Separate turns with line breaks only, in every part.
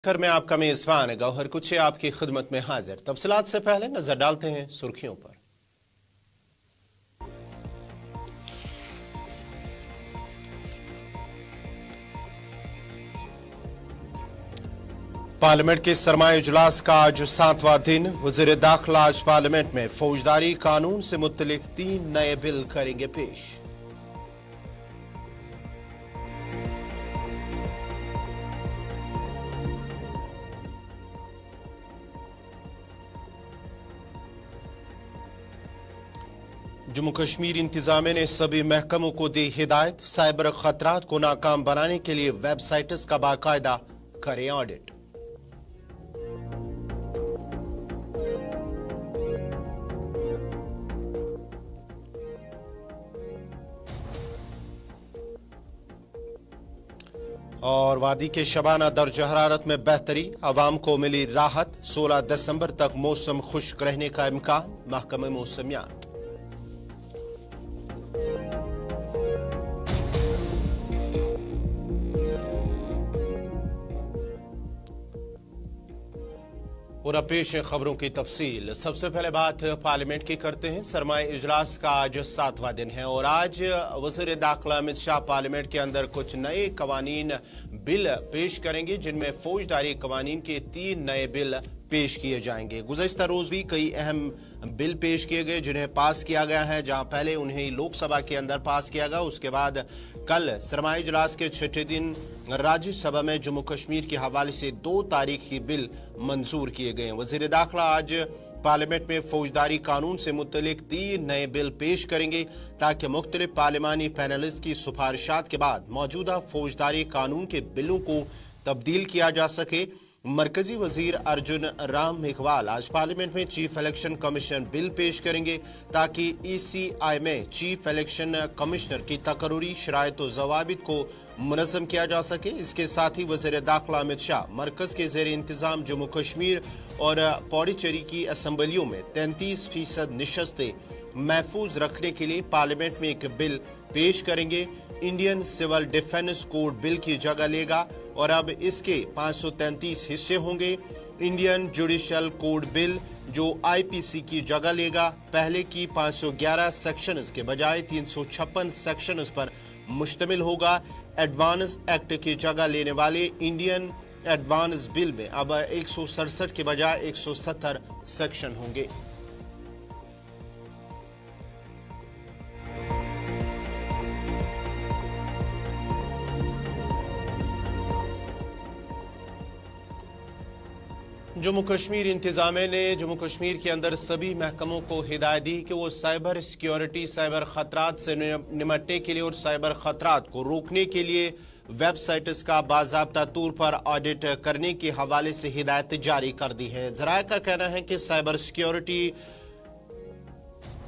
घर में आपका मेजबान गौहर कुछ आपकी खिदमत में हाजिर। तफसीलात से पहले नजर डालते हैं सुर्खियों पर। पार्लियामेंट के सरमाई इजलास का आज 7वां दिन। वज़ीर दाखिला आज पार्लियामेंट में फौजदारी कानून से मुतल्लिक 3 नए बिल करेंगे पेश। जम्मू कश्मीर इंतजामिया ने सभी महकमों को दी हिदायत, साइबर खतरात को नाकाम बनाने के लिए वेबसाइट्स का बाकायदा करें ऑडिट। और वादी के शबाना दर्ज हरारत में बेहतरी, अवाम को मिली राहत। 16 दिसंबर तक मौसम खुश्क रहने का इम्कान, महकमे मौसमियात। और अब पेश है खबरों की तफसील। सबसे पहले बात पार्लियामेंट की करते हैं। सरमाई इजलास का आज 7वां दिन है और आज वज़ीर दाखिला अमित शाह पार्लियामेंट के अंदर कुछ नए कवानीन बिल पेश करेंगे, जिनमें फौजदारी कवानीन के 3 नए बिल पेश किए जाएंगे। गुज़श्ता रोज भी कई अहम बिल पेश किए गए जिन्हें पास किया गया है, जहां पहले उन्हें लोकसभा के अंदर पास किया गया, उसके बाद कल सरमाई इजलास के 6ठे दिन राज्यसभा में जम्मू कश्मीर के हवाले से 2 तारीखी बिल मंजूर किए गए। वज़ीर दाखिला आज पार्लियामेंट में फौजदारी कानून से मुतल्लिक 3 नए बिल पेश करेंगे ताकि मुख्तलिफ पार्लिमानी पैनलिस्ट की सिफारिशात के बाद मौजूदा फौजदारी कानून के बिलों को तब्दील किया जा सके। मरकजी वजीर अर्जुन राम मेघवाल आज पार्लियामेंट में चीफ इलेक्शन कमीशन बिल पेश करेंगे ताकि ECI में चीफ इलेक्शन कमिश्नर की तकरूरी शराइत और जवाबित को मुनज़्ज़म किया जा सके। इसके साथ ही वज़ीर दाखिला अमित शाह मरकज के ज़ेर इंतज़ाम जम्मू कश्मीर और पौडीचेरी की असम्बलियों में 33% नशस्तें महफूज रखने के लिए पार्लियामेंट में एक बिल पेश करेंगे। Indian civil defence code bill की जगह लेगा और अब इसके 533 हिस्से होंगे। इंडियन जुडिशल कोड बिल जो IPC की जगह लेगा, पहले की 511 सेक्शंस के बजाय 356 सेक्शंस पर मुश्तमिल होगा। एडवांस एक्ट की जगह लेने वाले इंडियन एडवांस बिल में अब 167 के बजाय 170 सेक्शन होंगे। जम्मू कश्मीर इंतजामिया ने जम्मू कश्मीर के अंदर सभी महकमों को हिदायत दी कि वो साइबर सिक्योरिटी, साइबर खतरात से निमटने के लिए और साइबर खतरात को रोकने के लिए वेबसाइट्स का बाज़ाब्ता तौर पर ऑडिट करने के हवाले से हिदायत जारी कर दी है। ज़राए का कहना है कि साइबर सिक्योरिटी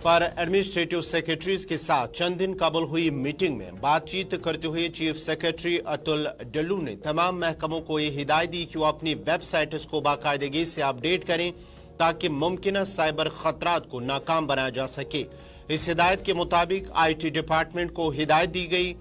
पर एडमिनिस्ट्रेटिव सेक्रेटरीज के साथ चंद दिन कबल हुई मीटिंग में बातचीत करते हुए चीफ सेक्रेटरी अतुल डल्लू ने तमाम महकमों को यह हिदायत दी कि वो अपनी वेबसाइट्स को बाकायदगी से अपडेट करें ताकि मुमकिन साइबर खतरात को नाकाम बनाया जा सके। इस हिदायत के मुताबिक IT डिपार्टमेंट को हिदायत दी गई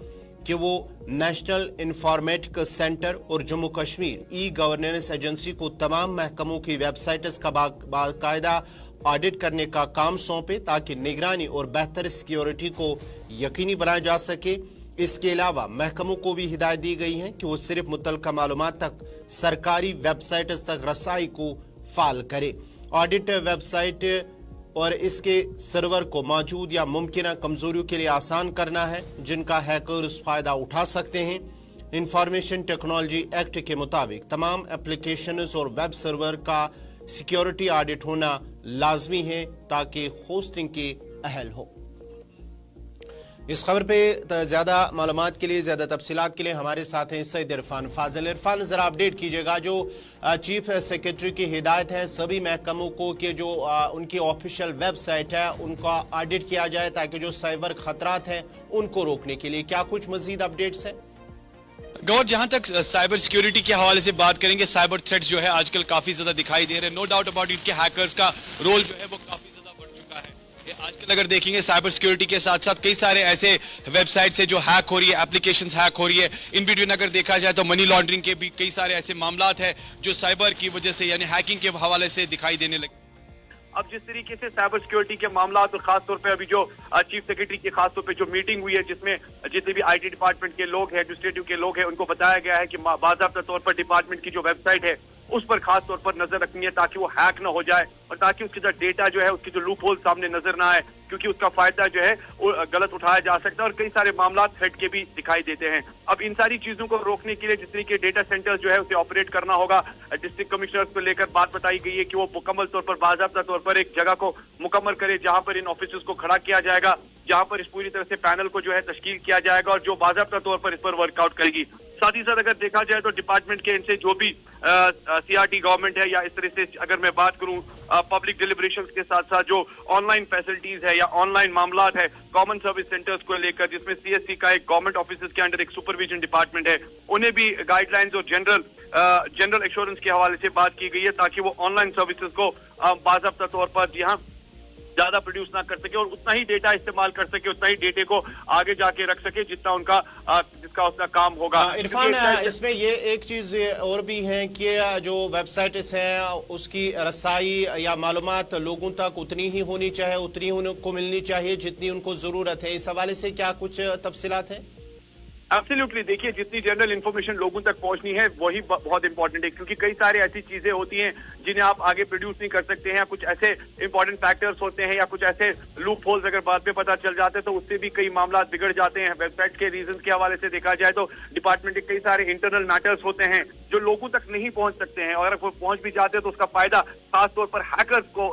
कि वो नेशनल इंफॉर्मेटिक सेंटर और जम्मू कश्मीर E-गवर्नेंस एजेंसी को तमाम महकमों की वेबसाइट्स का बाकायदा ऑडिट करने का काम सौंपे ताकि निगरानी और बेहतर सिक्योरिटी को यकीनी बनाया जा सके। इसके अलावा महकमों को भी हिदायत दी गई है कि वो सिर्फ मुतल्लिका मालूमात तक सरकारी वेबसाइट्स तक रसाई को फाल करे। ऑडिट वेबसाइट और इसके सर्वर को मौजूद या मुमकिन कमजोरियों के लिए आसान करना है जिनका हैकर्स फायदा उठा सकते हैं। इंफॉर्मेशन टेक्नोलॉजी एक्ट के मुताबिक तमाम एप्लीकेशंस और वेब सर्वर का सिक्योरिटी ऑडिट होना लाजमी है ताकि होस्टिंग के अहल हो। इस खबर पे ज्यादा मालूमात के लिए, ज्यादा तफसीलात के लिए हमारे साथ हैं सैयद इरफान फाजिल। इरफान, जरा अपडेट कीजिएगा जो चीफ सेक्रेटरी की हिदायत है सभी महकमों को कि जो उनकी ऑफिशियल वेबसाइट है उनका ऑडिट किया जाए ताकि जो साइबर खतरात हैं उनको रोकने के लिए, क्या कुछ मजीद अपडेट्स हैं?
गौर, जहां तक साइबर सिक्योरिटी के हवाले से बात करेंगे, साइबर थ्रेट्स जो है आजकल काफी ज्यादा दिखाई दे रहे हैं। नो डाउट अबाउट इट के हैकर्स का रोल जो है वो काफी ज्यादा बढ़ चुका है। आजकल अगर देखेंगे साइबर सिक्योरिटी के साथ साथ कई सारे ऐसे वेबसाइट्स है जो हैक हो रही है, एप्लीकेशंस हैक हो रही है। इन बिटवीन अगर देखा जाए तो मनी लॉन्ड्रिंग के भी कई सारे ऐसे मामलात है जो साइबर की वजह से यानी हैकिंग के हवाले से दिखाई देने लगे।
अब जिस तरीके से साइबर सिक्योरिटी के मामला और खास तौर पे अभी जो चीफ सेक्रेटरी की खास तौर पे जो मीटिंग हुई है जिसमें जितने भी आईटी डिपार्टमेंट के लोग हैं, एडमिनिस्ट्रेटिव के लोग हैं, उनको बताया गया है कि बाकायदा तौर पर डिपार्टमेंट की जो वेबसाइट है उस पर खास तौर पर नजर रखनी है ताकि वो हैक ना हो जाए और ताकि उसके जो डेटा जो है उसकी जो लूप होल सामने नजर ना आए, क्योंकि उसका फायदा जो है गलत उठाया जा सकता है और कई सारे मामला थ्रेट के भी दिखाई देते हैं। अब इन सारी चीजों को रोकने के लिए जिस तरीके डेटा सेंटर जो है उसे ऑपरेट करना होगा, डिस्ट्रिक्ट कमिश्नर्स को लेकर बात बताई गई है कि वो मुकम्मल तौर पर बाकायदा तौर पर एक जगह को मुकम्मल करे जहां पर इन ऑफिस को खड़ा किया जाएगा, जहां पर इस पूरी तरह से पैनल को जो है तश्कील किया जाएगा और जो बाकायदा तौर पर इस पर वर्कआउट करेगी। साथ ही साथ अगर देखा जाए तो डिपार्टमेंट के इनसे जो भी सीआरटी गवर्नमेंट है या इस तरह से अगर मैं बात करूं पब्लिक डिलिब्रेशंस के साथ साथ जो ऑनलाइन फैसिलिटीज है या ऑनलाइन मामलात है कॉमन सर्विस सेंटर्स को लेकर, जिसमें सीएससी का एक गवर्नमेंट ऑफिसर्स के अंडर एक सुपरविजन डिपार्टमेंट है, उन्हें भी गाइडलाइंस और जनरल एश्योरेंस के हवाले से बात की गई है ताकि वो ऑनलाइन सर्विसेज को बाकायदा तौर पर जी हाँ ज्यादा प्रोड्यूस ना कर सके और उतना ही डेटा इस्तेमाल कर सके, उतना ही डेटे को आगे जाके रख सके जितना जिसका उसका काम होगा।
इरफान, इसमें ये एक चीज और भी है कि जो वेबसाइट्स हैं उसकी रसाई या मालूमात लोगों तक उतनी ही होनी चाहिए, उतनी उनको मिलनी चाहिए जितनी उनको जरूरत है। इस हवाले से क्या कुछ तफसीलात हैं?
एब्सोल्युटली, देखिए जितनी जनरल इन्फॉर्मेशन लोगों तक पहुंचनी है वही बहुत इंपॉर्टेंट है, क्योंकि कई सारी ऐसी चीजें होती हैं जिन्हें आप आगे प्रोड्यूस नहीं कर सकते हैं, या कुछ ऐसे इंपॉर्टेंट फैक्टर्स होते हैं या कुछ ऐसे लूप होल्स अगर बाद में पता चल जाते हैं तो उससे भी कई मामला बिगड़ जाते हैं। वेबसाइट के रीजन के हवाले से देखा जाए तो डिपार्टमेंट के कई सारे इंटरनल मैटर्स होते हैं जो लोगों तक नहीं पहुंच सकते हैं, और अगर वो पहुंच भी जाते हैं तो उसका फायदा खास तौर पर हैकर्स को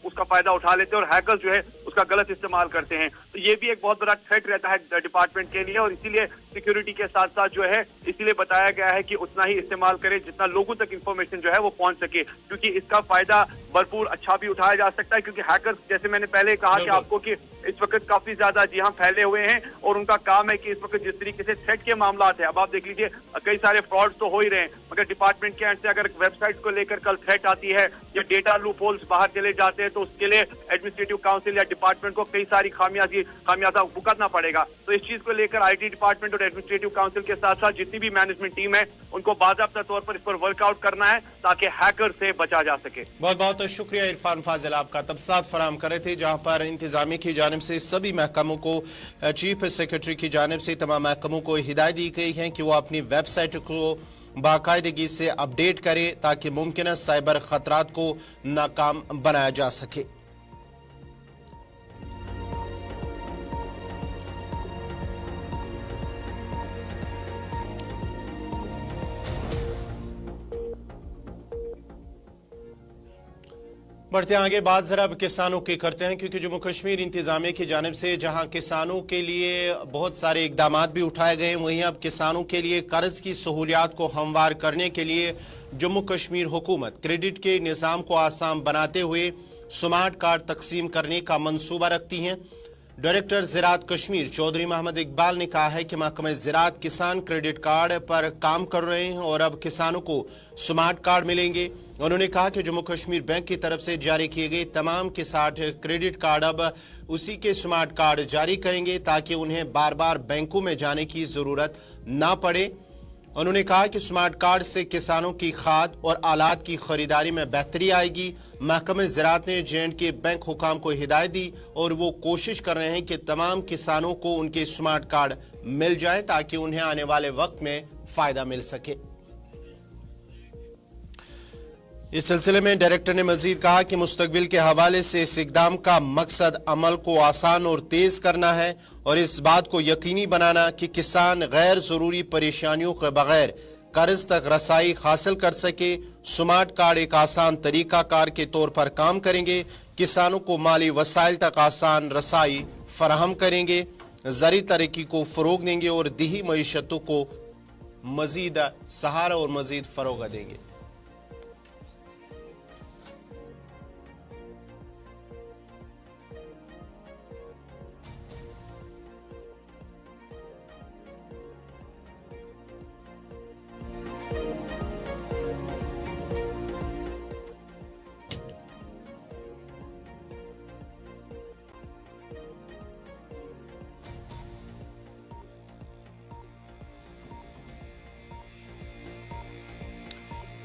उसका फायदा उठा लेते हैं और हैकर्स जो है उसका गलत इस्तेमाल करते हैं। तो ये भी एक बहुत बड़ा थ्रेट रहता है डिपार्टमेंट के लिए, और इसीलिए सिक्योरिटी के साथ साथ जो है इसीलिए बताया गया है कि उतना ही इस्तेमाल करें जितना लोगों तक इंफॉर्मेशन जो है वो पहुंच सके, क्योंकि इसका फायदा भरपूर अच्छा भी उठाया जा सकता है। क्योंकि हैकर्स, जैसे मैंने पहले कहा कि आपको कि इस वक्त काफी ज्यादा जी हाँ फैले हुए हैं और उनका काम है कि इस वक्त जिस तरीके से थ्रेट के मामला है, अब आप देख लीजिए कई सारे फ्रॉड तो हो ही रहे हैं, मगर डिपार्टमेंट के एंड से अगर वेबसाइट को लेकर कल थ्रेट आती है या डेटा लूप होल्स बाहर चले जाते हैं तो उसके लिए एडमिनिस्ट्रेटिव काउंसिल या डिपार्टमेंट को कई सारी खामियाजा भुगतना पड़ेगा। तो इस चीज को लेकर आईटी डिपार्टमेंट और एडमिनिस्ट्रेटिव काउंसिल के साथ साथ जितनी भी मैनेजमेंट टीम है उनको बाकायदा तौर पर इस पर वर्कआउट करना है ताकि हैकर से बचा जा सके।
बहुत बहुत शुक्रिया इरफान फाजिल, आपका तफसीलात फराहम कर रहे थे, जहां पर इंतजामिया की जानिब से सभी महकमों को, चीफ सेक्रेटरी की जानिब से तमाम महकमों को हिदायत दी गई है कि वो अपनी वेबसाइट को बाकायदगी से अपडेट करे ताकि मुमकिन साइबर खतरात को नाकाम बनाया जा सके। बढ़ते आगे बात जरा अब किसानों की करते हैं, क्योंकि जम्मू कश्मीर इंतजामिया की जानिब से जहां किसानों के लिए बहुत सारे इकदाम भी उठाए गए, वहीं अब किसानों के लिए कर्ज की सहूलियात को हमवार करने के लिए जम्मू कश्मीर हुकूमत क्रेडिट के निज़ाम को आसान बनाते हुए स्मार्ट कार्ड तकसीम करने का मंसूबा रखती हैं। डायरेक्टर ज़राअत कश्मीर चौधरी मोहम्मद इकबाल ने कहा है कि महकमा ज़राअत किसान क्रेडिट कार्ड पर काम कर रहे हैं और अब किसानों को स्मार्ट कार्ड मिलेंगे। उन्होंने कहा कि जम्मू कश्मीर बैंक की तरफ से जारी किए गए तमाम किसान क्रेडिट कार्ड अब उसी के स्मार्ट कार्ड जारी करेंगे ताकि उन्हें बार बार बैंकों में जाने की जरूरत ना पड़े। उन्होंने कहा कि स्मार्ट कार्ड से किसानों की खाद और आलात की खरीदारी में बेहतरी आएगी। महकमा ज़राअत ने J&K बैंक हुकाम को हिदायत दी और वो कोशिश कर रहे हैं कि तमाम किसानों को उनके स्मार्ट कार्ड मिल जाए ताकि उन्हें आने वाले वक्त में फायदा मिल सके। इस सिलसिले में डायरेक्टर ने मजीद कहा कि मुस्तकबिल के हवाले से इस इकदाम का मकसद अमल को आसान और तेज करना है और इस बात को यकीनी बनाना कि किसान गैर जरूरी परेशानियों के बगैर कर्ज तक रसाई हासिल कर सके। स्मार्ट कार्ड एक आसान तरीका कार के तौर पर काम करेंगे, किसानों को माली वसाइल तक आसान रसाई फराहम करेंगे, ज़री तरक्की को फरोग देंगे और दिही मईशतों को मजीद सहारा और मजीद फरोग देंगे।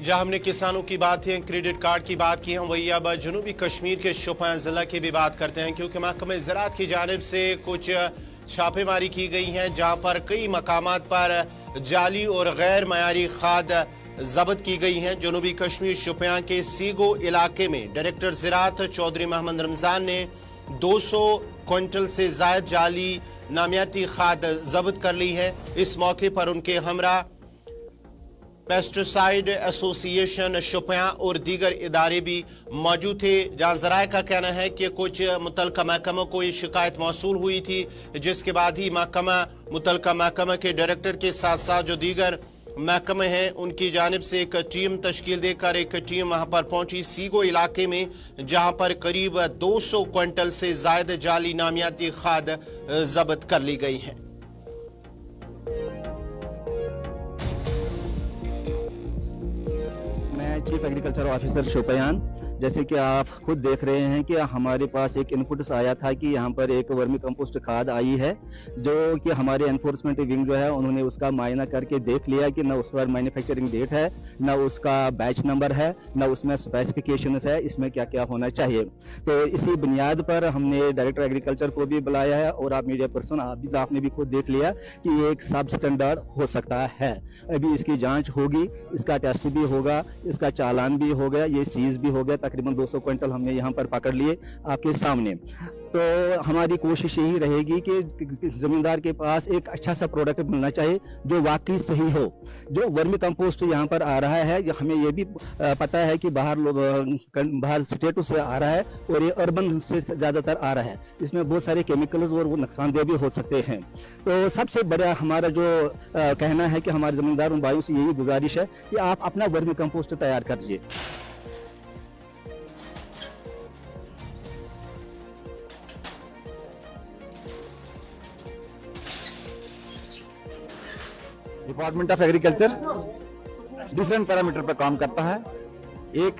जहां हमने किसानों की बात की, क्रेडिट कार्ड की बात की, हम वही अब जनूबी कश्मीर के शोपियां जिला की भी बात करते हैं, क्योंकि महकमे ज़राअत की जानिब से कुछ छापेमारी की गई है, जहां पर कई मकामात पर जाली और गैर मयारी खाद जब्त की गई हैं। जनूबी कश्मीर शोपियां के सीगो इलाके में डायरेक्टर ज़राअत चौधरी मोहम्मद रमजान ने 200 क्विंटल से जायद जाली नामियाती खाद जब्त कर ली है। इस मौके पर उनके हमरा पेस्टिसाइड एसोसिएशन शोपियां और दीगर इदारे भी मौजूद थे, जहां ज़राए का कहना है कि कुछ मुतलका महकमों को ये शिकायत मौसूल हुई थी, जिसके बाद ही मुतलका महकमा के डायरेक्टर के साथ साथ जो दीगर महकमे हैं उनकी जानिब से एक टीम तश्कील देकर एक टीम वहां पर पहुंची सीगो इलाके में, जहां पर करीब 200 क्विंटल से जायद जाली नामियाती खाद जब्त कर ली गई है।
मैं चीफ एग्रीकल्चर ऑफिसर शोपियान। जैसे कि आप खुद देख रहे हैं कि हमारे पास एक इनपुट्स आया था कि यहाँ पर एक वर्मी कंपोस्ट खाद आई है, जो कि हमारे एनफोर्समेंट विंग जो है उन्होंने उसका मायना करके देख लिया कि न उस पर मैन्युफैक्चरिंग डेट है, न उसका बैच नंबर है, न उसमें स्पेसिफिकेशंस है, इसमें क्या क्या होना चाहिए। तो इसी बुनियाद पर हमने डायरेक्टर एग्रीकल्चर को भी बुलाया है और आप मीडिया पर्सन आपने भी खुद देख लिया कि ये एक सब स्टैंडर्ड हो सकता है। अभी इसकी जाँच होगी, इसका टेस्ट भी होगा, इसका चालान भी हो गया, ये सीज भी हो गया। तकरीबन 200 क्विंटल हमने यहाँ पर पकड़ लिए आपके सामने। तो हमारी कोशिश यही रहेगी कि जमींदार के पास एक अच्छा सा प्रोडक्ट मिलना चाहिए जो वाकई सही हो। जो वर्मी कंपोस्ट यहाँ पर आ रहा है, हमें ये भी पता है कि बाहर स्टेटों से आ रहा है और ये अर्बन से ज्यादातर आ रहा है। इसमें बहुत सारे केमिकल्स और वो नुकसानदेह भी हो सकते हैं। तो सबसे बड़ा हमारा जो कहना है कि हमारे जमींदार भाइयों से यही गुजारिश है कि आप अपना वर्मी कंपोस्ट तैयार करिए।
Department of agriculture different parameter पर काम करता है। एक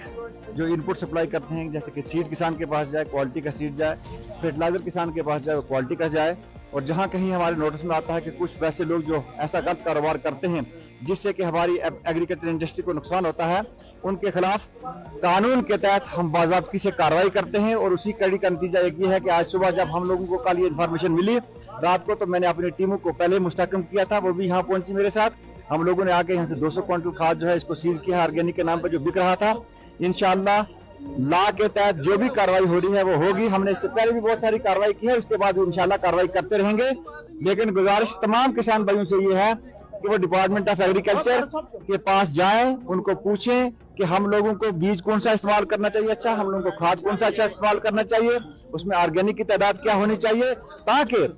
जो इनपुट सप्लाई करते हैं, जैसे कि सीड किसान के पास जाए, क्वालिटी का सीड जाए, फर्टिलाइजर किसान के पास जाए, क्वालिटी का जाए। और जहां कहीं हमारे नोटिस में आता है कि कुछ वैसे लोग जो ऐसा गलत कारोबार करते हैं जिससे कि हमारी एग्रीकल्चर इंडस्ट्री को नुकसान होता है, उनके खिलाफ कानून के तहत हम बाज़ाब्ती से कार्रवाई करते हैं। और उसी कड़ी का नतीजा एक ये है कि आज सुबह जब हम लोगों को कल ये इन्फॉर्मेशन मिली रात को, तो मैंने अपनी टीमों को पहले मुस्तहकम किया था, वो भी यहाँ पहुंची मेरे साथ। हम लोगों ने आके यहाँ से 200 क्विंटल खाद जो है इसको सीज किया ऑर्गेनिक के नाम पर जो बिक रहा था। इंशाअल्लाह लॉ के तहत जो भी कार्रवाई हो रही है वो होगी। हमने इससे पहले भी बहुत सारी कार्रवाई की है, उसके बाद इंशाअल्लाह कार्रवाई करते रहेंगे। लेकिन गुजारिश तमाम किसान भाइयों से ये है कि वो डिपार्टमेंट ऑफ एग्रीकल्चर के पास जाएं, उनको पूछें कि हम लोगों को बीज कौन सा इस्तेमाल करना चाहिए अच्छा, हम लोगों को खाद कौन सा अच्छा इस्तेमाल करना चाहिए, उसमें ऑर्गेनिक की तादाद क्या होनी चाहिए, ताकि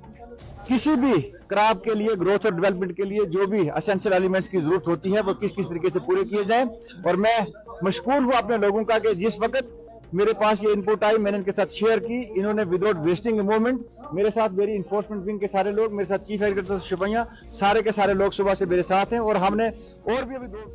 किसी भी क्रॉप के लिए ग्रोथ और डेवलपमेंट के लिए जो भी एसेंशियल एलिमेंट्स की जरूरत होती है वो किस किस तरीके से पूरे किए जाए। और मैं मशकूर हूँ अपने लोगों का कि जिस वक्त मेरे पास ये इनपुट आई मैंने इनके साथ शेयर की, इन्होंने विदाउट वेस्टिंग मूवमेंट मेरे साथ, मेरी इन्फोर्समेंट विंग के सारे लोग मेरे साथ, चीफ एग्रीकल्चर शोपियां सारे के सारे लोग सुबह से मेरे साथ हैं। और हमने और भी अभी दो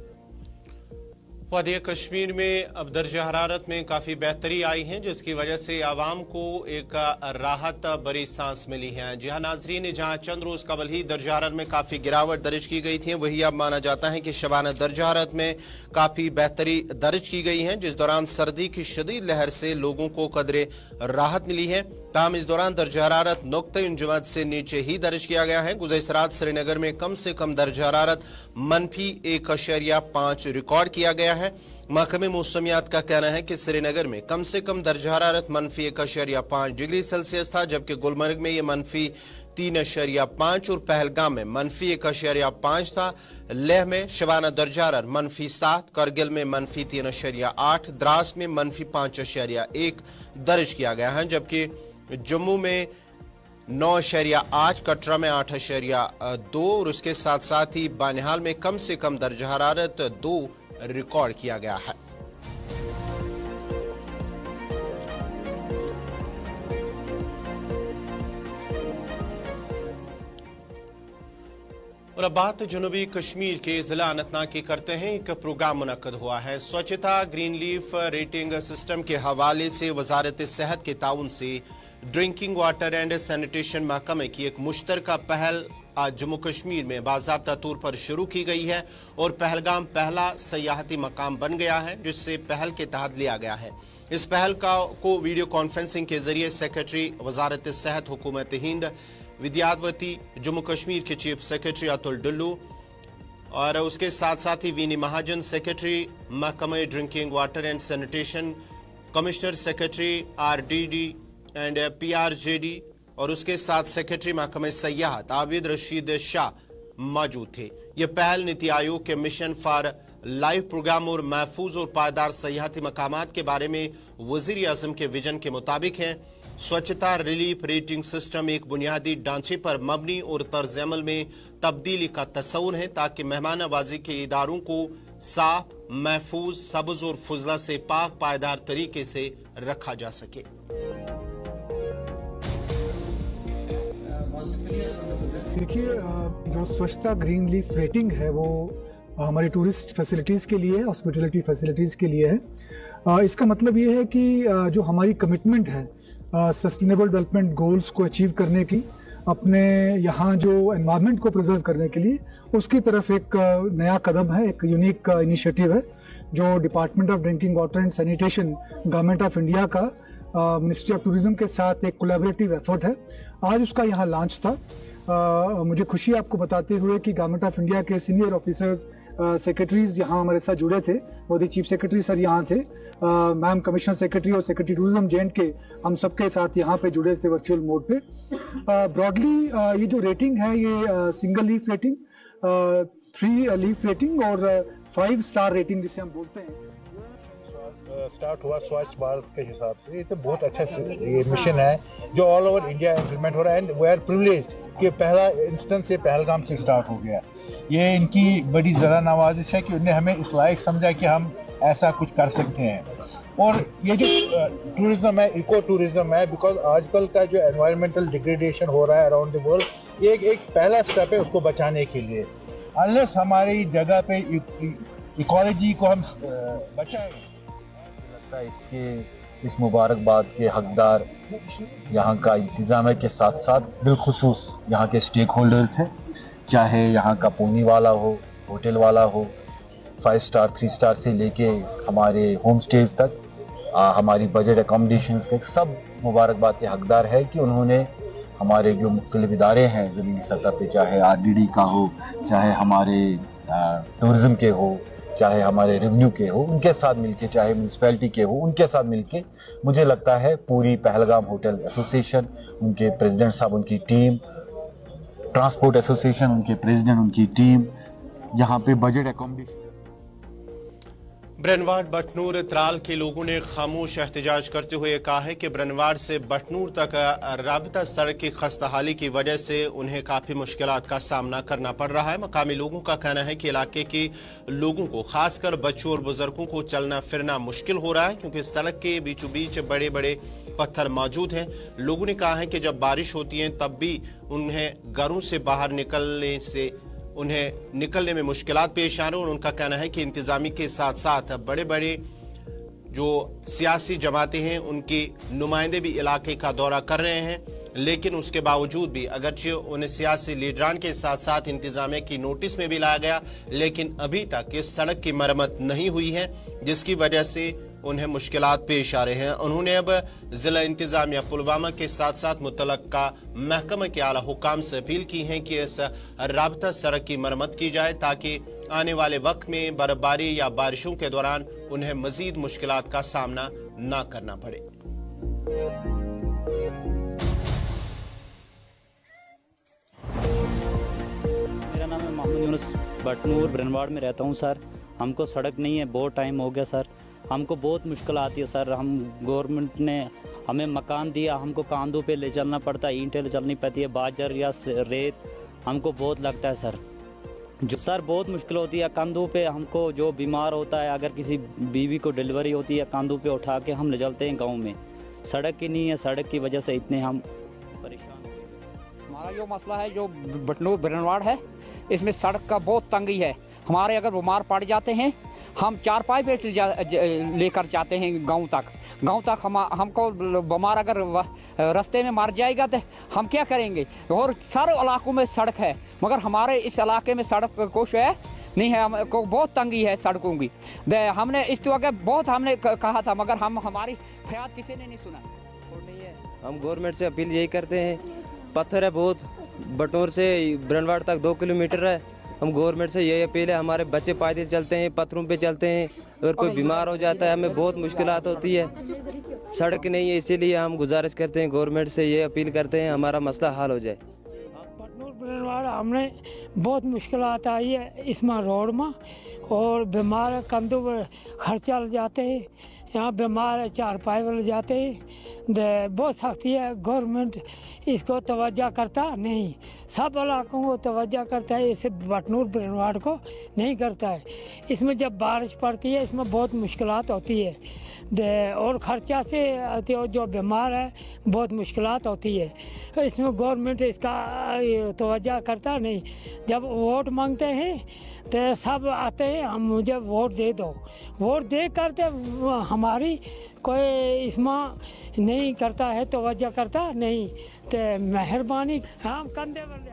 वादी कश्मीर में अब दर्जा हरारत में काफ़ी बेहतरी आई है, जिसकी वजह से आवाम को एक राहत बड़ी सांस मिली है। जी हाँ नाजरीन, जहाँ चंद रोज़ कबल ही दर्जा हरारत में काफ़ी गिरावट दर्ज की गई थी, वही अब माना जाता है कि शबाना दर्जा हरारत में काफ़ी बेहतरी दर्ज की गई है, जिस दौरान सर्दी की शदीद लहर से लोगों को कदरे राहत मिली है। ताहम इस दौरान दर्जा हरारत नुक्ते इंजमद से नीचे ही दर्ज किया गया है। गुज़श्ता रात श्रीनगर में कम से कम दर्जा हरारत -1.5 रिकॉर्ड किया गया है। महकमे मौसमियात का कहना है कि श्रीनगर में कम से कम दर्जा हरारत -1.5 डिग्री सेल्सियस था, जबकि गुलमर्ग में ये -3.5 और पहलगाम में -1.5 था। लेह में शबाना दर्जा हरारत -7, करगिल में -3.8, द्रास में -5.1 दर्ज किया गया है, जबकि जम्मू में 9.8, कटरा में 8.2 और उसके साथ साथ ही बानिहाल में कम से कम दर्जा हरारत 2 रिकॉर्ड किया गया है। और अब बात जनूबी कश्मीर के जिला अनंतनाग की करते हैं। एक प्रोग्राम मुनक्कद हुआ है स्वच्छता ग्रीन लीफ रेटिंग सिस्टम के हवाले से वजारत सेहत के ताउन से ड्रिंकिंग वाटर एंड सैनिटेशन महकमे की एक मुश्तरका पहल आज जम्मू कश्मीर में बाज़ाब्ता तौर पर शुरू की गई है और पहलगाम पहला सयाहती मकाम बन गया है जिससे पहल के तहत लिया गया है। इस पहल को वीडियो कॉन्फ्रेंसिंग के जरिए सेक्रेटरी वजारत सेहत हुकूमत हिंद विद्यावती, जम्मू कश्मीर के चीफ सेक्रेटरी अतुल डुल्लू और उसके साथ साथ ही वीनी महाजन, सेक्रेटरी महकमा drinking water and sanitation, commissioner secretary RDD and PRJD और उसके साथ सेक्रेटरी महकमा सयाहत आबिद रशीद शाह मौजूद थे। ये पहल नीति आयोग के मिशन फॉर लाइफ प्रोग्राम और महफूज और पायदार सयाहती मकामात के बारे में वजीर आजम के विजन के मुताबिक है। स्वच्छता रिलीफ रेटिंग सिस्टम एक बुनियादी ढांचे पर मबनी और तर्ज अमल में तब्दीली का तस्वुर है ताकि मेहमान नवाजी के इदारों को साफ, महफूज, सब्ज और फुजला से पाक पायदार तरीके से रखा जा सके।
देखिए, जो स्वच्छता ग्रीन लीफ रेटिंग है वो हमारी टूरिस्ट फैसिलिटीज़ के लिए, हॉस्पिटलिटी फैसिलिटीज़ के लिए है। इसका मतलब ये है कि जो हमारी कमिटमेंट है सस्टेनेबल डेवलपमेंट गोल्स को अचीव करने की, अपने यहाँ जो एनवायरनमेंट को प्रिजर्व करने के लिए, उसकी तरफ एक नया कदम है, एक यूनिक इनिशिएटिव है जो department of drinking water and sanitation government of India का मिनिस्ट्री ऑफ टूरिज्म के साथ एक कोलैबोरेटिव एफर्ट है। आज उसका यहाँ लॉन्च था। मुझे खुशी आपको बताते हुए कि गवर्नमेंट ऑफ इंडिया के सीनियर ऑफिसर्स, सेक्रेटरीज यहाँ हमारे साथ जुड़े थे। मोदी चीफ सेक्रेटरी सर यहाँ थे, मैम कमिश्नर सेक्रेटरी और सेक्रेटरी टूरिज्म J&K हम सबके साथ यहाँ पे जुड़े थे वर्चुअल मोड पे। ब्रॉडली ये जो रेटिंग है ये single leaf rating, 3 leaf rating और 5 स्टार रेटिंग जिसे हम बोलते हैं
स्टार्ट हुआ स्वच्छ भारत के हिसाब से। ये तो बहुत अच्छा ये मिशन है जो ऑल ओवर इंडिया इम्प्लीमेंट हो रहा है एंड वी आर प्रिविलेज्ड कि पहला इंस्टेंस ये पहलगाम से स्टार्ट हो गया। ये इनकी बड़ी ज़रा नवाजिश है कि उन्हें हमें इस लायक समझा कि हम ऐसा कुछ कर सकते हैं। और ये जो टूरिज्म है, इको टूरिज्म है, बिकॉज आजकल का जो एनवायरमेंटल डिग्रेडेशन हो रहा है अराउंड द वर्ल्ड, ये एक पहला स्टेप है उसको बचाने के लिए। अनलेस हमारी जगह पे इकोलॉजी को हम बचाएं,
इसके इस मुबारकबाद के हकदार यहाँ का इंतज़ामिया के साथ साथ बिलखुसूस यहाँ के स्टेक होल्डर्स हैं, चाहे यहाँ का पुनी वाला हो, होटल वाला हो, 5 स्टार 3 स्टार से लेके हमारे होम स्टेज तक, हमारी बजट अकोमोडेशंस तक, सब मुबारकबाद के हकदार है कि उन्होंने हमारे जो मुख्तलिफ इदारे हैं ज़मीनी सतह पे, चाहे RDD का हो, चाहे हमारे टूरिज़म के हो, चाहे हमारे रेवेन्यू के हो, उनके साथ मिलके, चाहे म्यूनसिपैलिटी के हो, उनके साथ मिलके मुझे लगता है पूरी पहलगाम होटल एसोसिएशन, उनके प्रेसिडेंट साहब, उनकी टीम, ट्रांसपोर्ट एसोसिएशन, उनके प्रेसिडेंट, उनकी टीम, यहाँ पे बजट अकोमोडेशन।
ब्रनवाड़ बटनूर त्राल के लोगों ने खामोश एहतजाज करते हुए कहा है कि ब्रनवाड़ से बटनूर तक राबता सड़क की खस्ताहाली की वजह से उन्हें काफ़ी मुश्किलात का सामना करना पड़ रहा है। मकामी लोगों का कहना है कि इलाके के लोगों को, खासकर बच्चों और बुजुर्गों को चलना फिरना मुश्किल हो रहा है क्योंकि सड़क के बीचों बीच बड़े बड़े पत्थर मौजूद हैं। लोगों ने कहा है कि जब बारिश होती है तब भी उन्हें घरों से बाहर निकलने में मुश्किलात पेश आ रही हैं। और उनका कहना है कि इंतजामी के साथ साथ बड़े बड़े जो सियासी जमातें हैं उनके नुमाइंदे भी इलाके का दौरा कर रहे हैं, लेकिन उसके बावजूद भी अगरचे उन्हें सियासी लीडरान के साथ साथ इंतजामिया की नोटिस में भी लाया गया, लेकिन अभी तक इस सड़क की मरम्मत नहीं हुई है जिसकी वजह से उन्हें मुश्किलात पेश आ रहे हैं। उन्होंने अब जिला इंतजामिया पुलवामा के साथ साथ मुतलक्का महकमा के आला हुकाम से अपील की है कि इस राबता सड़क की मरम्मत की जाए ताकि आने वाले वक्त में बर्फबारी या बारिशों के दौरान उन्हें मजीद मुश्किलात का सामना न करना पड़े।
मेरा नाम है मोहम्मद यूनुस, बटनूर ब्रनवाड़ में रहता हूँ सर। हमको सड़क नहीं है, बहुत टाइम हो गया सर, हमको बहुत मुश्किल आती है सर। हम गवर्नमेंट ने हमें मकान दिया, हमको कांधों पे ले चलना पड़ता है, ईंटें ले चलनी पड़ती है, बाजर या रेत हमको बहुत लगता है सर। जो सर बहुत मुश्किल होती है कंधों पे। हमको जो बीमार होता है, अगर किसी बीवी को डिलीवरी होती है, कंधों पे उठा के हम ले चलते हैं गाँव में। सड़क ही नहीं है, सड़क की वजह से इतने हम परेशान।
हमारा जो मसला है, जो बटनूर ब्रनवाड़ है, इसमें सड़क का बहुत तंगी है। हमारे अगर बीमार पड़ जाते हैं, हम चारपाई पे लेकर जाते हैं गांव तक हमको बीमार अगर रास्ते में मर जाएगा तो हम क्या करेंगे। और सारे इलाकों में सड़क है, मगर हमारे इस इलाके में सड़क कुछ है नहीं है, हमको बहुत तंगी है सड़कों की। हमने इस वक्त बहुत हमने कहा था, मगर हमारी फरियाद किसी ने नहीं सुना।
हम गवर्नमेंट से अपील यही करते हैं, पत्थर है बहुत, बटोर से ब्रनवाड़ तक 2 किलोमीटर है। हम गवर्नमेंट से यही अपील है, हमारे बच्चे पैदल चलते हैं, पत्थरों पे चलते हैं, अगर कोई बीमार हो जाता है हमें बहुत मुश्किलात होती है, सड़क नहीं है। इसीलिए हम गुजारिश करते हैं गवर्नमेंट से, ये अपील करते हैं हमारा मसला हल हो जाए।
ब्रनवाड़ हमने बहुत मुश्किलात आई है इसमें रोड में, और बीमार कंधों पर खर्चा जाते हैं, यहाँ बीमार चारपाई वाले जाते हैं, बहुत सख्ती है। गवर्नमेंट इसको तवज्जो करता नहीं, सब इलाकों को तवज्जो करता है, इसे बटनूर ब्रनवाड़ को नहीं करता है। इसमें जब बारिश पड़ती है इसमें बहुत मुश्किलात होती है, और ख़र्चा से जो बीमार है बहुत मुश्किलात होती है। इसमें गवर्नमेंट इसका तवज्जो करता नहीं। जब वोट मांगते हैं तो सब आते हैं, हम मुझे वोट दे दो, वोट दे करते हमारी कोई इसमें नहीं करता है, तवज्जो करता नहीं, तो मेहरबानी हम कंधे पर ले।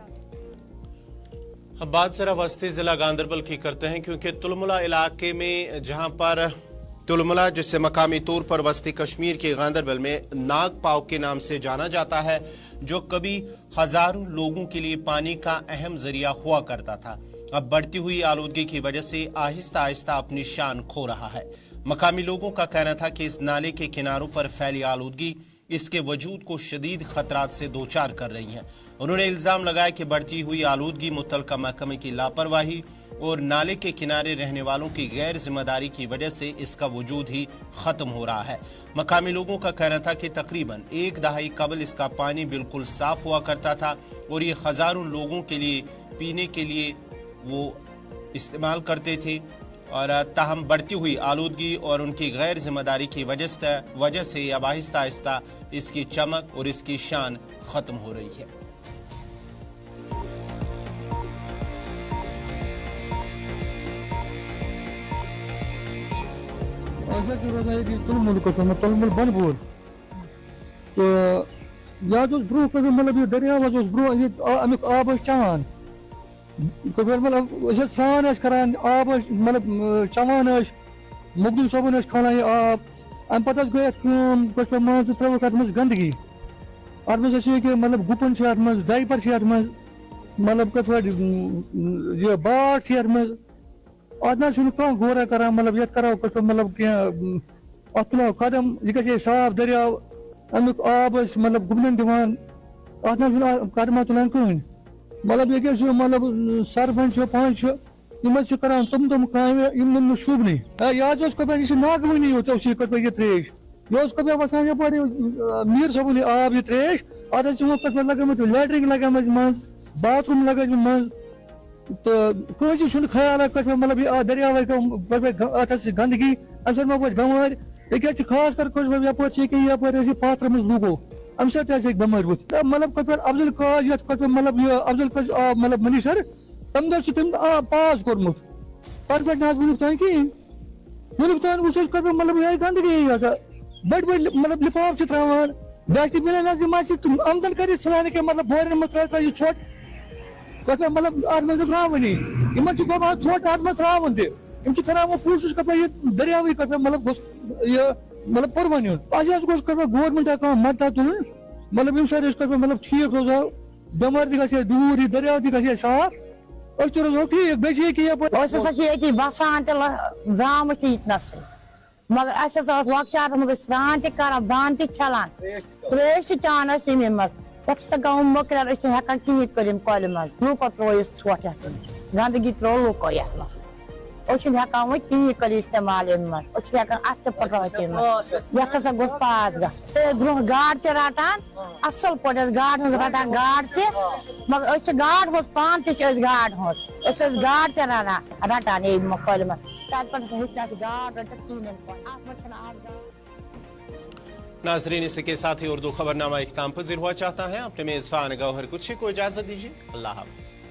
अब बात जरा वस्ती जिला गांदरबल की करते हैं, क्योंकि तुलमुला इलाके में जहां पर तुलमुला, जिससे मकामी तौर पर वस्ती कश्मीर के गांदरबल में नाग पाव के नाम से जाना जाता है, जो कभी हजारों लोगों के लिए पानी का अहम जरिया हुआ करता था, अब बढ़ती हुई आलूदगी की वजह से आहिस्ता आहिस्ता अपनी शान खो रहा है। मकामी लोगों का कहना था कि इस नाले के किनारों पर फैली आलूदगी इसके वजूद को शदीद खतरात से दोचार कर रही है। उन्होंने इल्जाम लगाया कि बढ़ती हुई आलूदगी मुतलका महकमे की लापरवाही और नाले के किनारे रहने वालों की गैर जिम्मेदारी की वजह से इसका वजूद ही खत्म हो रहा है। मकामी लोगों का कहना था कि तकरीबन 1 दहाई कबल इसका पानी बिल्कुल साफ हुआ करता था और ये हजारों लोगों के लिए पीने के लिए वो इस्तेमाल करते थे, और ताहम बढ़ती हुई आलूदगी और उनकी गैर जिम्मेदारी की वजह से अब आहिस्ता आहिस्ता इसकी चमक और इसकी शान खत्म हो रही है।
तुलमुल बनपुर तो ब्रो कभी मतलब ये दरिया ब्रो अमुक आब चवान मतलब स्नान करान आब मतलब चवान मुख्तलिफ सबन खाना आब अम पे गई मान त्रोक अत मज गंदगी अत मज मतलब गुपन अत मज डाइपर अत मज मतलब कत ये बाढ़ अत मज अत ना गौरा करान मतलब ये करो मतलब क्या तुलो कदम यह गए साफ दरियाव अमुक आब मतलब गुमन दिवान अत ना कदम तुलान कहीं मतलब ये मतलब सरपंच पंच करान तुम काम शुभन यह नागवनी योत ये त्रेश यह वसान यप मीर सबन आब यह त्रेश अत लगत लेटरिंग लगे मज बाथरूम लगे मज तो कह ख्याल मतलब यह दरिया अत गंदगी अम सो बमार ये खास कर यप पात्र मज लुगो अम सक बमार वत मतलब अफजल काज मतलब अफजल काज मतलब मिनिस्टर तम दह तम पास कोर्मुत पर ना वुक तान कहें वुक तान वो मतलब यह गंदगी बड़ बड़ मतलब लिफाफ त्रावान डस्टबिन आमदन कर के मतलब बोरन मज त्रा यह छोट मतलब अत मज त्रावनी इन छोट अत मज त्रावन तम कर कोशिश कर दरियावी मतलब यह मतलब पुरवन गवर्नमेंट मदद तुल मतलब इन मतलब ठीक रोजो बेमार गे दूर यह दरिया गे साफ रोजो ठीक बेकी
बसान जाम इतनस मगर लचार मज स्नान कर बान छलान त्रेश चान अमे मज गो मकर हेकान कहें कर कल मज लूको त्रो ोट गंदगी त्रो लूको ये हेकान वो कहें कर इस्तेमाल हेकान अत पह गोस पास ग्रो गाड़ रटान असल पे गाड़ रटान गाड़ मगर गाड़ होस पान गाड़ होस गाड़ रटान ये कल मज गाड़
नाजरीन, इसी के साथ ही उर्दू खबरनामा इख्तिताम पजीर हुआ। चाहता है अपने मेजबान गौहर कुछ को इजाजत दीजिए। अल्लाह हाफ़िज़।